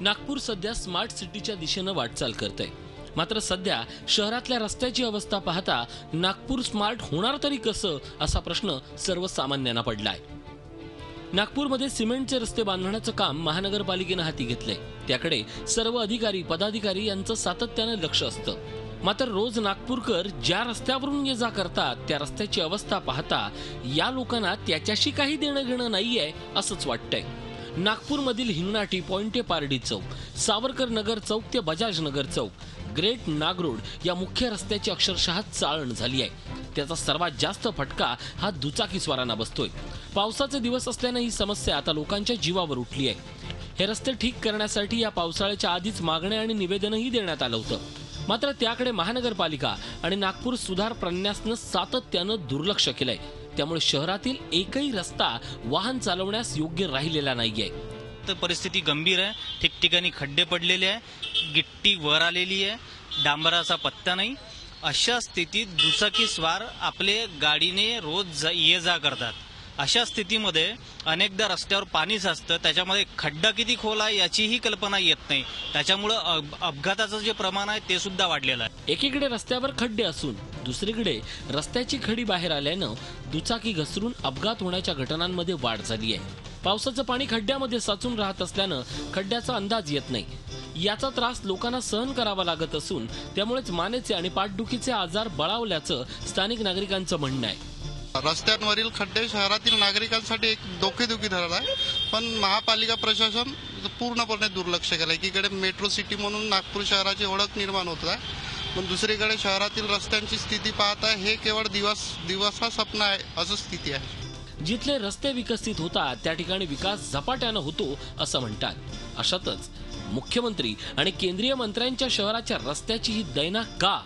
नागपूर सध्या स्मार्ट सिटीच्या दिशेने वाटचाल करते। मात्र सध्या शहरातल्या रस्त्याची अवस्था पाहता नागपूर स्मार्ट होणार तरी कसं असा प्रश्न सर्वसामान्यांना पडलाय। नागपूरमध्ये सिमेंटचे रस्ते बांधण्याचं काम महानगरपालिकेने हाती घेतले। त्याकडे सर्व अधिकारी पदाधिकारी यांचं सातत्याने लक्ष असतं। मात्र रोज नागपूरकर ज्या रस्त्यावरून ये जा करतात त्या रस्त्याची अवस्था पाहता या लोकांना त्याच्याशी काही देणं घेणं नाहीये असंच वाटतंय। नागपूरमधील हिंगणाटी पॉइंट ते पारडी चौक, सावरकर नगर चौक ते बजाज नगर चौक, ग्रेट नाग रोड या मुख्य रस्त्याची अक्षरशः चाळण झाली आहे। त्याचा सर्वात जास्त फटका हा दुचाकीस्वारांना बसतोय। पावसाचे दिवस असल्याने ही समस्या आता लोकांच्या जीवावर उठली आहे। हे रस्ते ठीक करण्यासाठी या पावसाळ्याच्या आधीच मागण्या आणि निवेदनही देण्यात आलं होतं। मात्र त्याकडे महानगरपालिका आणि नागपूर सुधार प्रन्यासनं सातत्यानं दुर्लक्ष केलंय। त्यामुळे शहरातील एकही रस्ता वाहन चालवण्यास योग्य राहिलेला नाहीये। तर परिस्थिती गंभीर आहे। ठिकठिकाणी खड्डे पडलेले आहे, गिट्टी वर आलेली आहे, डांबराचा पत्ता नाही। अशा स्थितीत दुचाकी स्वार आपले गाडीने रोज ये जा करतात। अशा स्थितीमध्ये अनेकदा रस्त्यावर पाणी साचतं, त्याच्यामध्ये खड्डा किती खोल आहे याचीही कल्पना येत नाही। त्याच्यामुळे अपघाताचं जे प्रमाण आहे ते सुद्धा वाढलेलं आहे। एकीकडे रस्त्यावर खड्डे असून दुसरीकडे रस्त्याची खडी बाहेर आल्यानं दुचाकी घसरून अपघात होण्याच्या घटनांमध्ये वाढ झाली आहे। पावसाचं पाणी खड्ड्यामध्ये साचून राहत असल्यानं खड्ड्याचा अंदाज येत नाही। याचा त्रास लोकांना सहन करावा लागत असून त्यामुळेच मानेचे आणि पाठदुखीचे आजार बळावल्याचं स्थानिक नागरिकांचं म्हणणं आहे। रस्त्यांवरील खड्डे शहरातील नागरिकांसाठी एक डोकेदुखी ठरला आहे, पण महापालिका प्रशासन पूर्णपणे दुर्लक्ष केलं। एकीकडे मेट्रो सिटी म्हणून नागपूर शहराची ओळख निर्माण होत आहे, पण दुसरीकडे शहरातील रस्त्यांची स्थिती पाहता हे केवळ दिवसा स्वप्न आहे असं स्थिती आहे। जिथले रस्ते विकसित होतात त्या ठिकाणी विकास झपाट्यानं होतो असं म्हणतात। अशातच मुख्यमंत्री आणि केंद्रीय मंत्र्यांच्या शहराच्या रस्त्याची ही दैना का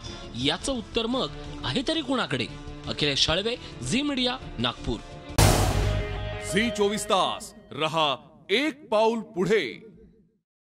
याचं उत्तर मग आहे तरी कुणाकडे? Akhilesh Shalve, Zee media, Nagpur. Zee 24 तास रहा एक पाऊल पुढे।